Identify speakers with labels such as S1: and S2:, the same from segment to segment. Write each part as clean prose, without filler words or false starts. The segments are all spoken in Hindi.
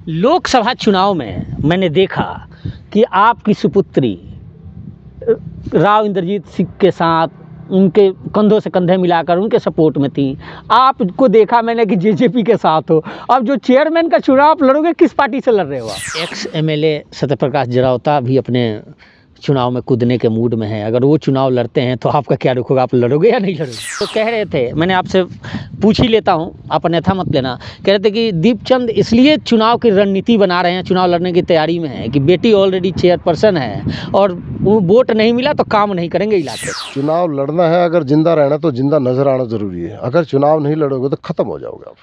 S1: लोकसभा चुनाव में मैंने देखा कि आपकी सुपुत्री राव इंद्रजीत सिंह के साथ उनके कंधों से कंधे मिलाकर उनके सपोर्ट में थी। आपको देखा मैंने कि जेजेपी के साथ हो। अब जो चेयरमैन का चुनाव आप लड़ोगे, किस पार्टी से लड़ रहे हो आप? एक्स एमएलए सत्यप्रकाश जरावता भी अपने चुनाव में कूदने के मूड में है। अगर वो चुनाव लड़ते हैं तो आपका क्या रुख होगा? आप लड़ोगे या नहीं लड़ोगे? तो कह रहे थे, मैंने आपसे पूछ ही लेता हूँ, आप अन्यथा मत लेना। कह रहे थे कि दीपचंद इसलिए चुनाव की रणनीति बना रहे हैं, चुनाव लड़ने की तैयारी में है कि बेटी ऑलरेडी चेयरपर्सन है और वो वोट नहीं मिला तो काम नहीं करेंगे इलाके।
S2: चुनाव लड़ना है, अगर जिंदा रहना तो जिंदा नजर आना जरूरी है। अगर चुनाव नहीं लड़ोगे तो खत्म हो जाओगे आप।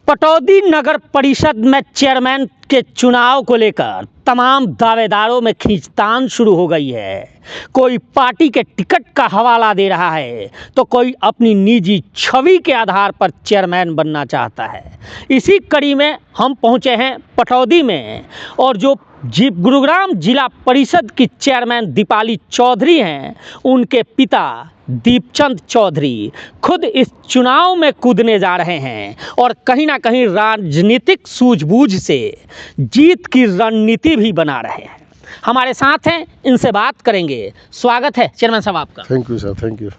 S1: पटौदी नगर परिषद में चेयरमैन के चुनाव को लेकर तमाम दावेदारों में खींचतान शुरू हो गई है। कोई पार्टी के टिकट का हवाला दे रहा है तो कोई अपनी निजी छवि के आधार पर चेयरमैन बनना चाहता है। इसी कड़ी में हम पहुंचे हैं पटौदी में, और जो गुरुग्राम जिला परिषद की चेयरमैन दीपाली चौधरी हैं, उनके पिता दीपचंद चौधरी खुद इस चुनाव में कूदने जा रहे हैं और कहीं ना कहीं राजनीतिक सूझबूझ से जीत की रणनीति भी बना रहे हैं। हमारे साथ हैं, इनसे बात करेंगे। स्वागत है चेयरमैन साहब आपका।
S2: Thank you sir, thank you.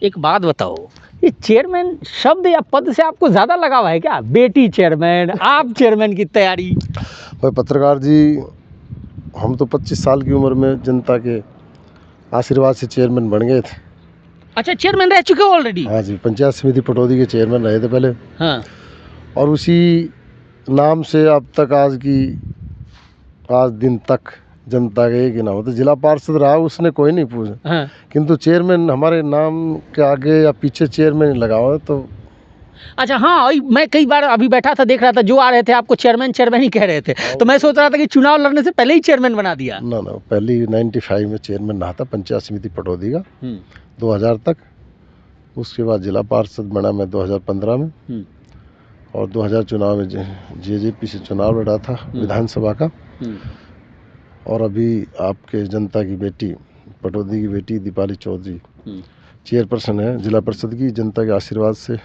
S1: एक बात बताओ, ये चेयरमैन शब्द या पद से आपको ज़्यादा लगाव है क्या? बेटी चेयरमैन, आप चेयरमैन की तैयारी।
S2: भाई पत्रकार जी, हम तो 25 साल की उम्र में जनता के आशीर्वाद से चेयरमैन बन गए थे।
S1: अच्छा, चेयरमैन रह चुके हो ऑलरेडी?
S2: हाँ जी, पंचायत समिति पटौदी के चेयरमैन रहे थे पहले।
S1: हाँ।
S2: और उसी नाम से अब तक आज दिन तक जनता का एक ही नाम होता। जिला पार्षद रहा, उसने कोई नहीं पूछा।
S1: हाँ।
S2: किंतु चेयरमैन हमारे नाम के आगे या पीछे चेयरमैन लगा हुआ है। तो
S1: अच्छा, हाँ, मैं कई बार अभी बैठा था, देख रहा था, जो आ रहे थे आपको चेयरमैन चेयरमैन ही कह रहे थे। तो मैं सोच रहा था कि चुनाव लड़ने से पहले ही चेयरमैन बना दिया।
S2: ना, पहले 95 में चेयरमैन रहा था पंचायत समिति पटौदी का 2000 तक। उसके बाद जिला पार्षद बना मैं 2015 में, और 2000 चुनाव में जेजेपी से चुनाव लड़ा था विधानसभा का। और अभी आपके जनता की बेटी, पटौदी की बेटी दीपाली चौधरी चेयरपर्सन है जिला परिषद की, जनता के आशीर्वाद से।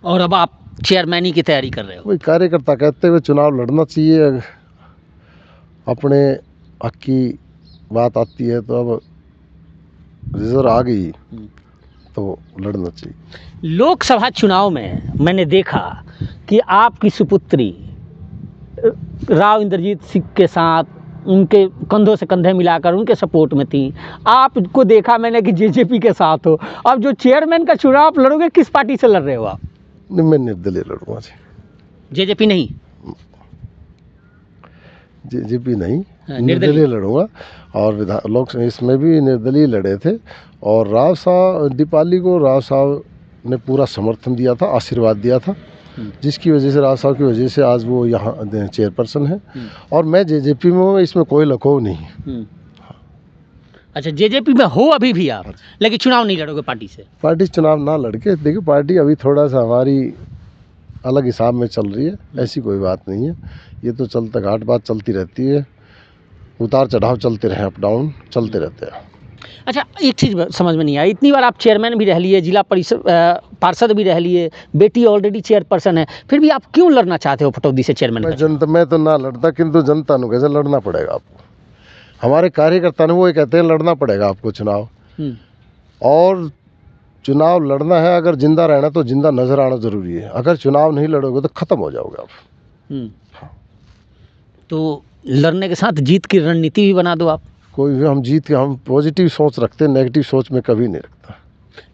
S1: और अब आप चेयरमैनी की तैयारी कर रहे हो?
S2: वही कार्यकर्ता कहते हुए चुनाव लड़ना चाहिए। अपने हक की बात आती है तो अब रिजर्व आ गई तो लड़ना चाहिए।
S1: लोकसभा चुनाव में मैंने देखा कि आपकी सुपुत्री राव इंद्रजीत सिंह के साथ उनके कंधों से कंधे मिलाकर उनके सपोर्ट में थी। आपको देखा मैंने कि जेजेपी के साथ हो। अब जो चेयरमैन का चुनाव आप लड़ोगे, किस पार्टी से लड़ रहे हो आप?
S2: मैं निर्दलीय लड़ूंगा जी।
S1: जेजेपी नहीं?
S2: जेजेपी नहीं,
S1: हाँ,
S2: निर्दलीय लड़ूंगा। और लोग इसमें भी निर्दलीय लड़े थे। और राव साहब, दीपाली को राव साहब ने पूरा समर्थन दिया था, आशीर्वाद दिया था, जिसकी वजह से राव साहब की वजह से आज वो यहाँ चेयरपर्सन है। और मैं जेजेपी में हूँ, इसमें कोई लखोव नहीं।
S1: अच्छा, जेजेपी में हो अभी भी आप, लेकिन चुनाव नहीं लड़ोगे पार्टी से?
S2: पार्टी चुनाव ना लड़के, देखिए पार्टी अभी थोड़ा सा हमारी अलग हिसाब में चल रही है। ऐसी कोई बात नहीं है, ये तो चलता घाट बात चलती रहती है। उतार चढ़ाव चलते रहे, अप डाउन चलते रहते हैं।
S1: अच्छा, एक चीज़ समझ में नहीं आई, इतनी बार आप चेयरमैन भी रह लिए, जिला परिषद पार्षद भी रह लिए, बेटी ऑलरेडी चेयरपर्सन है, फिर भी आप क्यों लड़ना चाहते हो पटौदी से चेयरमैन?
S2: मैं तो ना लड़ता, किंतु जनता ने कैसे लड़ना पड़ेगा आपको। हमारे कार्यकर्ता ने वो कहते हैं लड़ना पड़ेगा आपको चुनाव। और चुनाव लड़ना है, अगर जिंदा रहना तो जिंदा नजर आना जरूरी है। अगर चुनाव नहीं लड़ोगे तो खत्म हो जाओगे आप।
S1: तो लड़ने के साथ जीत की रणनीति भी बना दो आप।
S2: कोई भी हम पॉजिटिव सोच रखते हैं, नेगेटिव सोच में कभी नहीं रखता।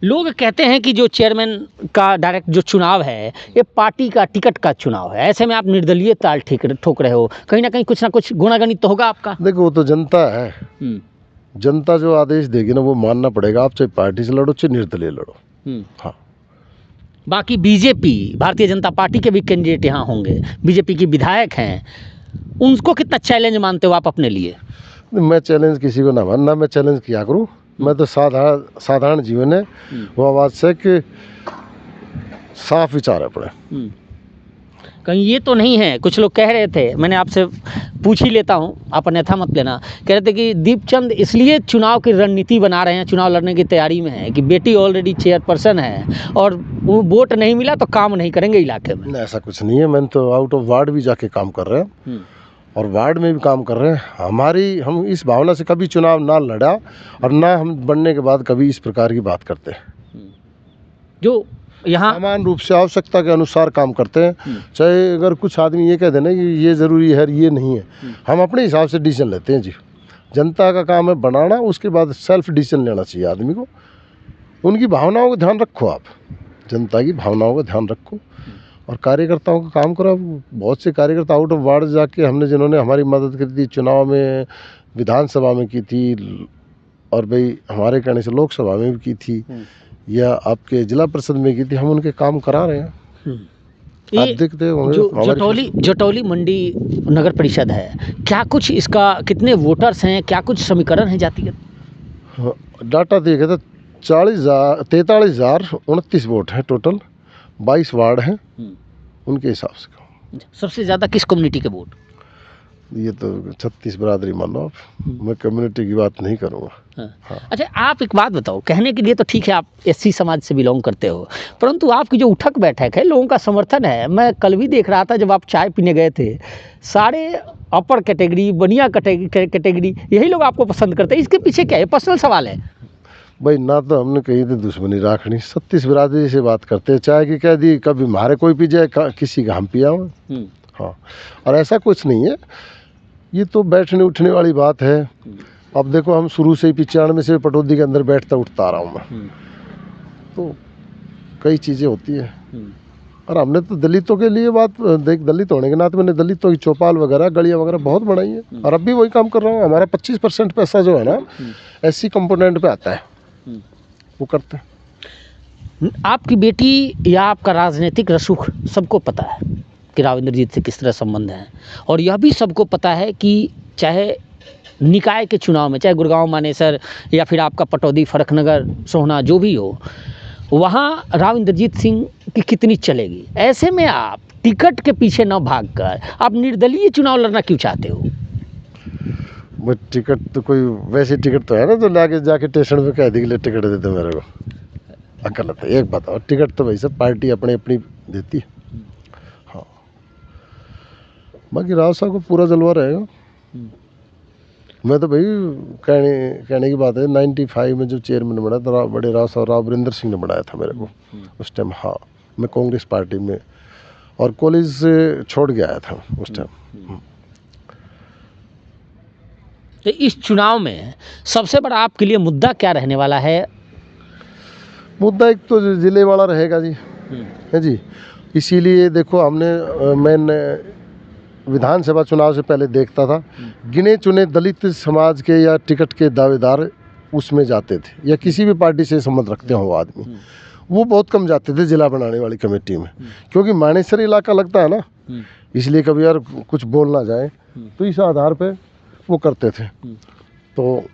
S1: लोग कहते हैं कि जो चेयरमैन का डायरेक्ट जो चुनाव है, ये पार्टी का टिकट का चुनाव है। ऐसे में आप निर्दलीय ताल ठोक रहे हो, कहीं ना कहीं कुछ ना कुछ गुणागणित तो होगा आपका।
S2: देखो, वो तो जनता है। जनता जो आदेश देगी ना, वो मानना पड़ेगा। आप चाहे पार्टी से लड़ो चाहे निर्दलीय लड़ो। हाँ।
S1: बाकी बीजेपी, भारतीय जनता पार्टी के भी कैंडिडेट यहाँ होंगे, बीजेपी की विधायक हैं, उनको कितना चैलेंज मानते हो आप अपने लिए?
S2: मैं चैलेंज किसी को ना मानना, मैं चैलेंज किया करूँ। मैं तो साधारण जीवन है। वो आवाज़ से कि साफ विचार है अपने।
S1: कहीं ये तो नहीं है, कुछ लोग कह रहे थे, मैंने आपसे पूछ ही लेता हूँ, आप अन्यथा मत लेना। कह रहे थे कि दीपचंद इसलिए चुनाव की रणनीति बना रहे हैं, चुनाव लड़ने की तैयारी में है कि बेटी ऑलरेडी चेयरपर्सन है और वो वोट नहीं मिला तो काम नहीं करेंगे इलाके में।
S2: नहीं, ऐसा कुछ नहीं है। मैंने तो आउट ऑफ वार्ड भी जाके काम कर रहे हैं और वार्ड में भी काम कर रहे हैं। हम इस भावना से कभी चुनाव ना लड़ा और ना हम बनने के बाद कभी इस प्रकार की बात करते हैं।
S1: जो यहाँ
S2: समान रूप से आवश्यकता के अनुसार काम करते हैं। चाहे अगर कुछ आदमी ये कह देना कि ये ज़रूरी है ये नहीं है, हम अपने हिसाब से डिसीजन लेते हैं जी। जनता का काम है बनाना, उसके बाद सेल्फ डिसीजन लेना चाहिए आदमी को। उनकी भावनाओं का ध्यान रखो, आप जनता की भावनाओं का ध्यान रखो और कार्यकर्ताओं का काम करो। बहुत से कार्यकर्ता आउट ऑफ वार्ड जाके हमने जिन्होंने हमारी मदद करी थी चुनाव में, विधानसभा में की थी और भाई हमारे कहने से लोकसभा में भी की थी या आपके जिला परिषद में की थी, हम उनके काम करा रहे हैं। आप देखते होंगे
S1: जो जटौली मंडी नगर परिषद है, क्या कुछ इसका कितने वोटर्स हैं, क्या कुछ समीकरण है जातिगत?
S2: डाटा देखे तो 43,029 वोट हैं टोटल, 22 वार्ड हैं उनके हिसाब से।
S1: सबसे ज़्यादा किस कम्युनिटी के वोट?
S2: ये तो 36 बरादरी मान लो आप, मैं कम्युनिटी की बात नहीं करूँगा।
S1: हाँ। अच्छा, आप एक बात बताओ, कहने के लिए तो ठीक है आप एससी समाज से बिलोंग करते हो, परंतु आपकी जो उठक बैठक है, लोगों का समर्थन है। मैं कल भी देख रहा था जब आप चाय पीने गए थे, सारे अपर कैटेगरी, बनिया कैटेगरी यही लोग आपको पसंद करते हैं। इसके पीछे क्या है? पर्सनल सवाल है
S2: भाई। ना तो हमने कहीं तो दुश्मनी राखनी, 36 बरादरी से बात करते हैं। चाय की कह दी, कभी हमारे कोई पी जाए, किसी का हम पिया हो। हाँ, और ऐसा कुछ नहीं है, ये तो बैठने उठने वाली बात है। अब देखो, हम शुरू से ही 95 से पटौदी के अंदर बैठता उठता आ रहा हूँ मैं, तो कई चीज़ें होती है। और हमने तो दलितों के लिए बात देख, दलित होने के नाते मैंने दलितों की चौपाल वगैरह, गलियाँ वगैरह बहुत बनाई है और अब भी वही काम कर रहा हूँ। हमारा 25% पैसा जो है ना एससी कंपोनेंट पे आता है, वो करते हैं।
S1: आपकी बेटी या आपका राजनीतिक रसूख सबको पता है कि राव इंद्रजीत से किस तरह संबंध है, और यह भी सबको पता है कि चाहे निकाय के चुनाव में, चाहे गुड़गांव मानेसर या फिर आपका पटौदी, फरखनगर, सोहना जो भी हो, वहाँ राव इंद्रजीत सिंह की कितनी चलेगी। ऐसे में आप टिकट के पीछे न भागकर आप निर्दलीय चुनाव लड़ना क्यों चाहते हो?
S2: वो टिकट तो कोई वैसी टिकट तो है ना, तो लाके जाके स्टेशन पे कह दी कि टिकट दे दो मेरे को। अकल है। एक बताओ, टिकट तो भाई सब पार्टी अपनी अपनी देती है। हाँ, बाकी राव साहब को पूरा जलवा रहेगा। मैं तो भाई कहने की बात है, 95 में जो चेयरमैन बना था बड़े राव साहब, राव वीरेंद्र सिंह ने बनाया था मेरे को उस टाइम। हाँ, मैं कांग्रेस पार्टी में और कॉलेज से छोड़ के आया था उस टाइम।
S1: तो इस चुनाव में सबसे बड़ा आपके लिए मुद्दा क्या रहने वाला है?
S2: मुद्दा एक तो जिले वाला रहेगा जी, है जी। इसीलिए देखो, मैंने विधानसभा चुनाव से पहले देखता था, गिने चुने दलित समाज के या टिकट के दावेदार उसमें जाते थे, या किसी भी पार्टी से संबंध रखते हो आदमी, वो बहुत कम जाते थे जिला बनाने वाली कमेटी में, क्योंकि मानेसर इलाका लगता है ना, इसलिए कभी यार कुछ बोल ना जाए, तो इस आधार पे वो करते थे। तो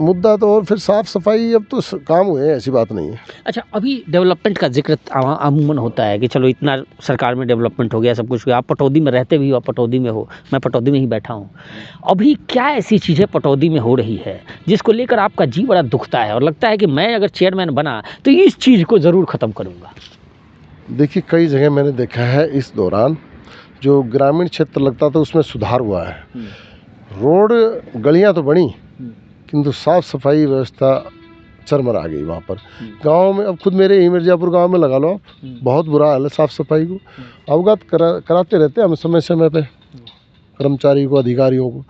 S2: मुद्दा तो, और फिर साफ सफाई अब तो काम हुए, ऐसी बात नहीं है।
S1: अच्छा, अभी डेवलपमेंट का जिक्र अमूमन होता है कि चलो इतना सरकार में डेवलपमेंट हो गया, सब कुछ हुआ। आप पटौदी में रहते भी हो, आप पटौदी में हो, मैं पटौदी में ही बैठा हूँ। अभी क्या ऐसी चीज़ें पटौदी में हो रही है जिसको लेकर आपका जी बड़ा दुखता है और लगता है कि मैं अगर चेयरमैन बना तो इस चीज़ को ज़रूर ख़त्म करूँगा?
S2: देखिए, कई जगह मैंने देखा है इस दौरान, जो ग्रामीण क्षेत्र लगता था उसमें सुधार हुआ है। रोड गलियाँ तो बनी, किंतु साफ़ सफाई व्यवस्था चरमरा गई वहाँ पर। गांव में, अब खुद मेरे ही मिर्ज़ापुर गांव में लगा लो आप, बहुत बुरा हाल है साफ़ सफाई को। अवगत कराते रहते हैं हम समय समय पे कर्मचारी को, अधिकारियों को।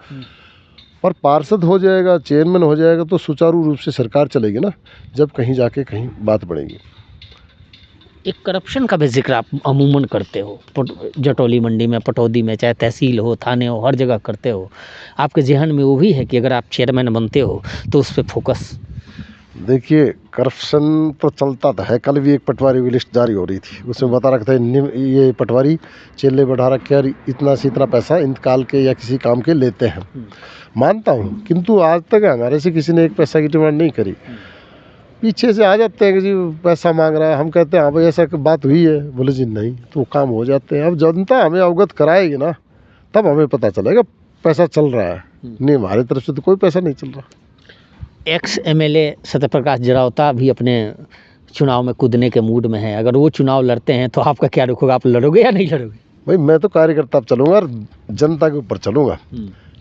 S2: पर पार्षद हो जाएगा, चेयरमैन हो जाएगा तो सुचारू रूप से सरकार चलेगी ना, जब कहीं जाके कहीं बात बढ़ेगी।
S1: एक करप्शन का भी जिक्र आप अमूमन करते हो, जटौली मंडी में, पटौदी में, चाहे तहसील हो, थाने हो, हर जगह करते हो। आपके जहन में वो भी है कि अगर आप चेयरमैन बनते हो तो उस पर फोकस? देखिए,
S2: करप्शन तो चलता था है। कल भी एक पटवारी की लिस्ट जारी हो रही थी, उसमें बता रखा था ये पटवारी चेले बढ़ा रखे और इतना से इतना पैसा इंतकाल के या किसी काम के लेते हैं। मानता हूँ, किंतु आज तक हमारे से किसी ने एक पैसा की डिमांड नहीं करी। पीछे से आ जाते हैं कि जी पैसा मांग रहा है, हम कहते हैं हाँ भाई ऐसा बात हुई है, बोले जी नहीं, तो काम हो जाते हैं। अब जनता हमें अवगत कराएगी ना, तब हमें पता चलेगा पैसा चल रहा है। नहीं, हमारी तरफ से तो कोई पैसा नहीं चल रहा।
S1: एक्स एमएलए सत्यप्रकाश जरावता भी अपने चुनाव में कूदने के मूड में है। अगर वो चुनाव लड़ते हैं तो आपका क्या रुख होगा? आप लड़ोगे या नहीं लड़ोगे?
S2: भाई मैं तो कार्यकर्ता चलूंगा और जनता के ऊपर चलूंगा।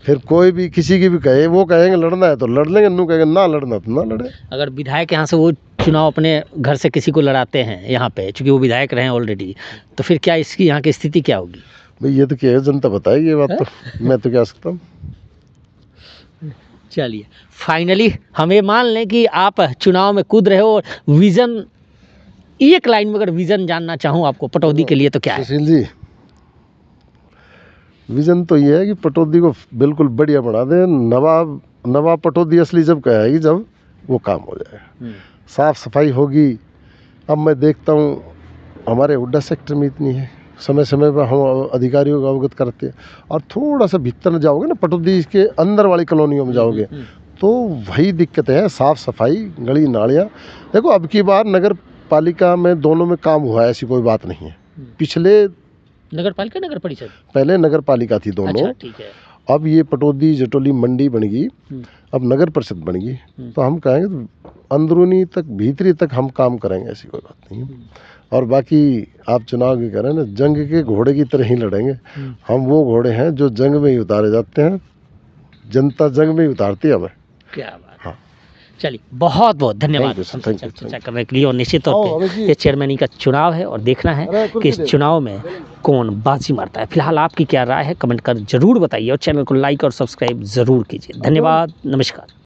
S2: फिर कोई भी किसी की भी कहे, वो कहेंगे लड़ना है तो लड़ लेंगे, नू कहेंगे ना लड़ना तो ना लड़े।
S1: अगर विधायक यहाँ से वो चुनाव अपने घर से किसी को लड़ाते हैं यहाँ पे, चूंकि वो विधायक रहे हैं ऑलरेडी, तो फिर क्या इसकी यहाँ की स्थिति क्या होगी?
S2: भाई ये तो क्या है, जनता बताएगी ये बात तो मैं तो क्या सकता हूँ।
S1: चलिए, फाइनली हम ये मान लें कि आप चुनाव में कूद रहे हो और विज़न, एक लाइन में अगर विज़न जानना चाहूँ आपको पटौदी के लिए तो क्या है?
S2: सुशील जी, विजन तो ये है कि पटौदी को बिल्कुल बढ़िया बना दें। नवाब पटौदी असली जब कहेगी जब वो काम हो जाएगा, साफ सफाई होगी। अब मैं देखता हूँ हमारे हुड्डा सेक्टर में इतनी है, समय समय पर हम अधिकारियों को अवगत करते हैं। और थोड़ा सा भीतर जाओगे ना, पटौदी के अंदर वाली कॉलोनियों में जाओगे तो वही दिक्कतें हैं, साफ सफाई, गली नालियाँ। देखो अब की बार नगर पालिका में दोनों में काम हुआ है, ऐसी कोई बात नहीं है। पिछले
S1: नगर पालिका, नगर परिषद,
S2: पहले नगर पालिका थी दोनों।
S1: अच्छा, ठीक है।
S2: अब ये पटौदी जटोली मंडी बन गई, अब नगर परिषद बन गई। तो हम कहेंगे तो अंदरूनी तक, भीतरी तक हम काम करेंगे, ऐसी कोई बात नहीं। और बाकी आप चुनाव की करें ना, जंग के घोड़े की तरह ही लड़ेंगे। हम वो घोड़े हैं जो जंग में ही उतारे जाते हैं, जनता जंग में ही उतारती है हमें।
S1: क्या बात।
S2: हाँ,
S1: चलिए, बहुत बहुत धन्यवाद
S2: Thank you, sir.
S1: हमसे
S2: Thank you,
S1: चर्चा करने के लिए। और निश्चित तौर
S2: आओ, अमित
S1: पे
S2: जी।
S1: ये चेयरमैनी का चुनाव है और देखना है कि इस चुनाव में कौन बाजी मारता है। फिलहाल आपकी क्या राय है, कमेंट कर जरूर बताइए और चैनल को लाइक और सब्सक्राइब जरूर कीजिए। धन्यवाद, नमस्कार।